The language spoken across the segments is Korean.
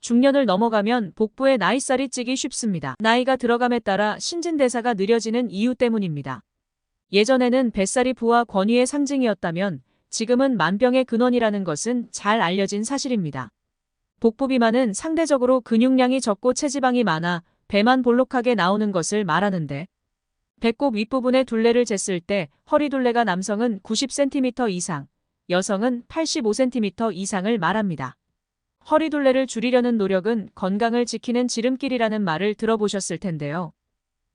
중년을 넘어가면 복부에 나이살이 찌기 쉽습니다. 나이가 들어감에 따라 신진대사가 느려지는 이유 때문입니다. 예전에는 뱃살이 부와 권위의 상징이었다면 지금은 만병의 근원이라는 것은 잘 알려진 사실입니다. 복부 비만은 상대적으로 근육량이 적고 체지방이 많아 배만 볼록하게 나오는 것을 말하는데, 배꼽 윗부분의 둘레를 쟀을 때 허리 둘레가 남성은 90cm 이상, 여성은 85cm 이상을 말합니다. 허리 둘레를 줄이려는 노력은 건강을 지키는 지름길이라는 말을 들어보셨을 텐데요.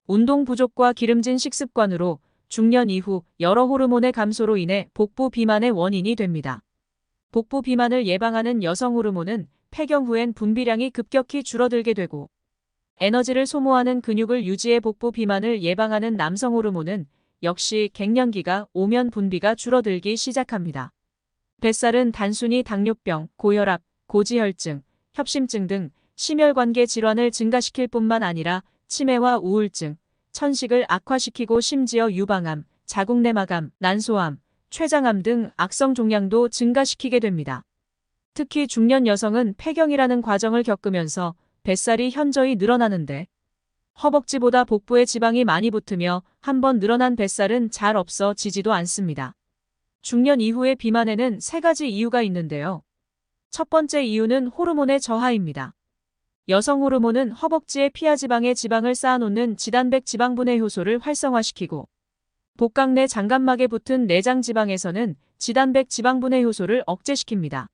운동 부족과 기름진 식습관으로 중년 이후 여러 호르몬의 감소로 인해 복부 비만의 원인이 됩니다. 복부 비만을 예방하는 여성 호르몬은 폐경 후엔 분비량이 급격히 줄어들게 되고, 에너지를 소모하는 근육을 유지해 복부 비만을 예방하는 남성 호르몬은 역시 갱년기가 오면 분비가 줄어들기 시작합니다. 뱃살은 단순히 당뇨병, 고혈압, 고지혈증, 협심증 등 심혈관계 질환을 증가시킬 뿐만 아니라 치매와 우울증, 천식을 악화시키고 심지어 유방암, 자궁내막암, 난소암, 췌장암 등 악성 종양도 증가시키게 됩니다. 특히 중년 여성은 폐경이라는 과정을 겪으면서 뱃살이 현저히 늘어나는데, 허벅지보다 복부에 지방이 많이 붙으며 한번 늘어난 뱃살은 잘 없어지지도 않습니다. 중년 이후의 비만에는 3가지 이유가 있는데요. 첫 번째 이유는 호르몬의 저하입니다. 여성 호르몬은 허벅지에 피하지방에 지방을 쌓아놓는 지단백 지방분해 효소를 활성화시키고, 복강 내 장간막에 붙은 내장 지방에서는 지단백 지방분해 효소를 억제시킵니다.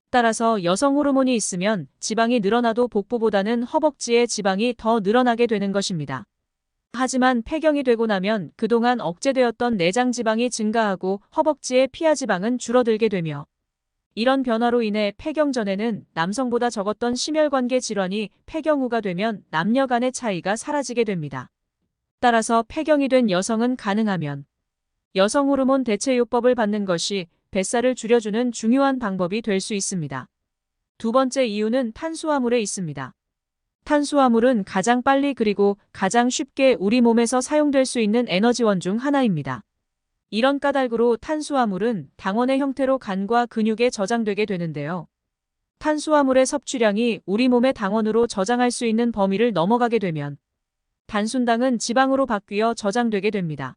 따라서 여성 호르몬이 있으면 지방이 늘어나도 복부보다는 허벅지에 지방이 더 늘어나게 되는 것입니다. 하지만 폐경이 되고 나면 그동안 억제되었던 내장 지방이 증가하고 허벅지의 피하지방은 줄어들게 되며, 이런 변화로 인해 폐경 전에는 남성보다 적었던 심혈관계 질환이 폐경 후가 되면 남녀 간의 차이가 사라지게 됩니다. 따라서 폐경이 된 여성은 가능하면 여성 호르몬 대체요법을 받는 것이 뱃살을 줄여주는 중요한 방법이 될 수 있습니다. 두 번째 이유는 탄수화물에 있습니다. 탄수화물은 가장 빨리 그리고 가장 쉽게 우리 몸에서 사용될 수 있는 에너지원 중 하나입니다. 이런 까닭으로 탄수화물은 당원의 형태로 간과 근육에 저장되게 되는데요. 탄수화물의 섭취량이 우리 몸의 당원으로 저장할 수 있는 범위를 넘어가게 되면 단순당은 지방으로 바뀌어 저장되게 됩니다.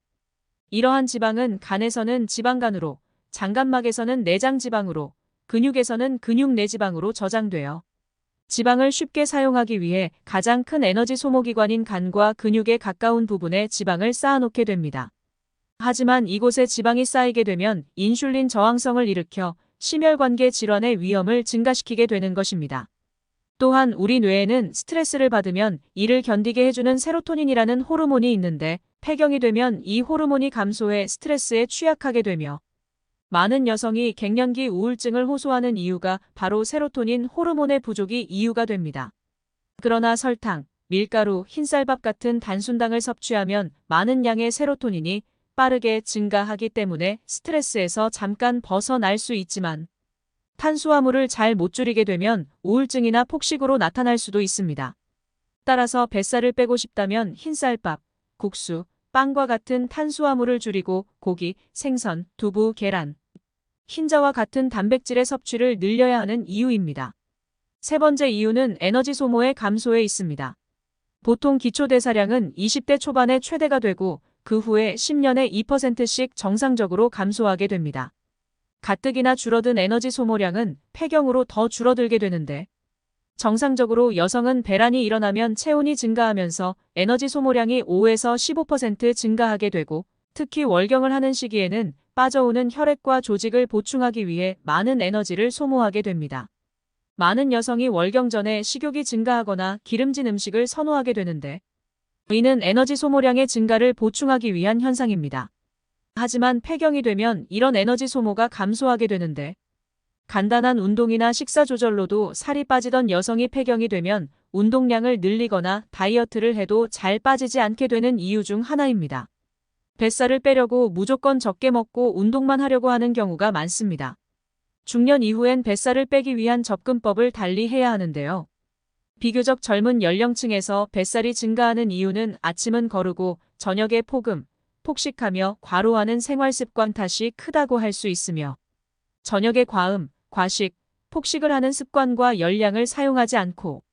이러한 지방은 간에서는 지방간으로, 장간막에서는 내장지방으로, 근육에서는 근육 내지방으로 저장되어 지방을 쉽게 사용하기 위해 가장 큰 에너지 소모기관인 간과 근육에 가까운 부분에 지방을 쌓아놓게 됩니다. 하지만 이곳에 지방이 쌓이게 되면 인슐린 저항성을 일으켜 심혈관계 질환의 위험을 증가시키게 되는 것입니다. 또한 우리 뇌에는 스트레스를 받으면 이를 견디게 해주는 세로토닌이라는 호르몬이 있는데, 폐경이 되면 이 호르몬이 감소해 스트레스에 취약하게 되며 많은 여성이 갱년기 우울증을 호소하는 이유가 바로 세로토닌 호르몬의 부족이 이유가 됩니다. 그러나 설탕, 밀가루, 흰쌀밥 같은 단순당을 섭취하면 많은 양의 세로토닌이 빠르게 증가하기 때문에 스트레스에서 잠깐 벗어날 수 있지만, 탄수화물을 잘 못 줄이게 되면 우울증이나 폭식으로 나타날 수도 있습니다. 따라서 뱃살을 빼고 싶다면 흰쌀밥, 국수, 빵과 같은 탄수화물을 줄이고 고기, 생선, 두부, 계란, 흰자와 같은 단백질의 섭취를 늘려야 하는 이유입니다. 세 번째 이유는 에너지 소모의 감소에 있습니다. 보통 기초대사량은 20대 초반에 최대가 되고 그 후에 10년에 2%씩 정상적으로 감소하게 됩니다. 가뜩이나 줄어든 에너지 소모량은 폐경으로 더 줄어들게 되는데, 정상적으로 여성은 배란이 일어나면 체온이 증가하면서 에너지 소모량이 5에서 15% 증가하게 되고, 특히 월경을 하는 시기에는 빠져오는 혈액과 조직을 보충하기 위해 많은 에너지를 소모하게 됩니다. 많은 여성이 월경 전에 식욕이 증가하거나 기름진 음식을 선호하게 되는데, 이는 에너지 소모량의 증가를 보충하기 위한 현상입니다. 하지만 폐경이 되면 이런 에너지 소모가 감소하게 되는데, 간단한 운동이나 식사 조절로도 살이 빠지던 여성이 폐경이 되면 운동량을 늘리거나 다이어트를 해도 잘 빠지지 않게 되는 이유 중 하나입니다. 뱃살을 빼려고 무조건 적게 먹고 운동만 하려고 하는 경우가 많습니다. 중년 이후엔 뱃살을 빼기 위한 접근법을 달리 해야 하는데요. 비교적 젊은 연령층에서 뱃살이 증가하는 이유는 아침은 거르고 저녁에 폭음, 폭식하며 과로하는 생활습관 탓이 크다고 할 수 있으며, 저녁에 과음, 과식, 폭식을 하는 습관과 열량을 사용하지 않고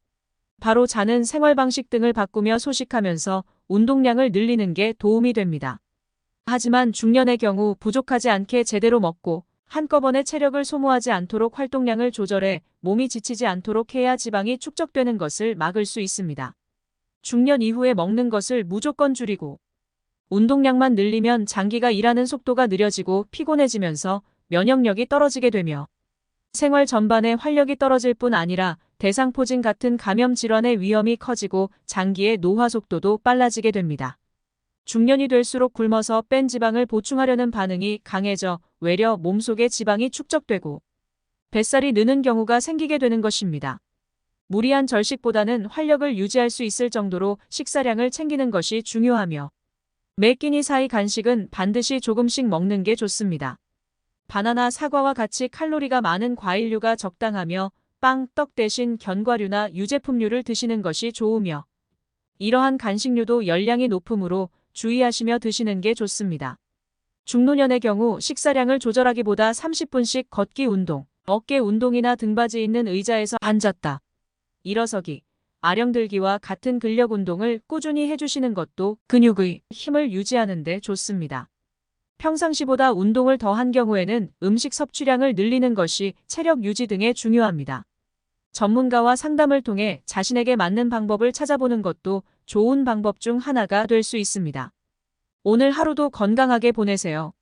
바로 자는 생활 방식 등을 바꾸며 소식하면서 운동량을 늘리는 게 도움이 됩니다. 하지만 중년의 경우 부족하지 않게 제대로 먹고 한꺼번에 체력을 소모하지 않도록 활동량을 조절해 몸이 지치지 않도록 해야 지방이 축적되는 것을 막을 수 있습니다. 중년 이후에 먹는 것을 무조건 줄이고 운동량만 늘리면 장기가 일하는 속도가 느려지고 피곤해지면서 면역력이 떨어지게 되며 생활 전반에 활력이 떨어질 뿐 아니라 대상포진 같은 감염 질환의 위험이 커지고 장기의 노화 속도도 빨라지게 됩니다. 중년이 될수록 굶어서 뺀 지방을 보충하려는 반응이 강해져 외려 몸속에 지방이 축적되고 뱃살이 느는 경우가 생기게 되는 것입니다. 무리한 절식보다는 활력을 유지할 수 있을 정도로 식사량을 챙기는 것이 중요하며 매 끼니 사이 간식은 반드시 조금씩 먹는 게 좋습니다. 바나나, 사과와 같이 칼로리가 많은 과일류가 적당하며 빵, 떡 대신 견과류나 유제품류를 드시는 것이 좋으며 이러한 간식류도 열량이 높으므로 주의하시며 드시는 게 좋습니다. 중노년의 경우 식사량을 조절하기보다 30분씩 걷기 운동, 어깨 운동이나 등받이 있는 의자에서 앉았다 일어서기, 아령들기와 같은 근력 운동을 꾸준히 해주시는 것도 근육의 힘을 유지하는 데 좋습니다. 평상시보다 운동을 더한 경우에는 음식 섭취량을 늘리는 것이 체력 유지 등에 중요합니다. 전문가와 상담을 통해 자신에게 맞는 방법을 찾아보는 것도 좋은 방법 중 하나가 될 수 있습니다. 오늘 하루도 건강하게 보내세요.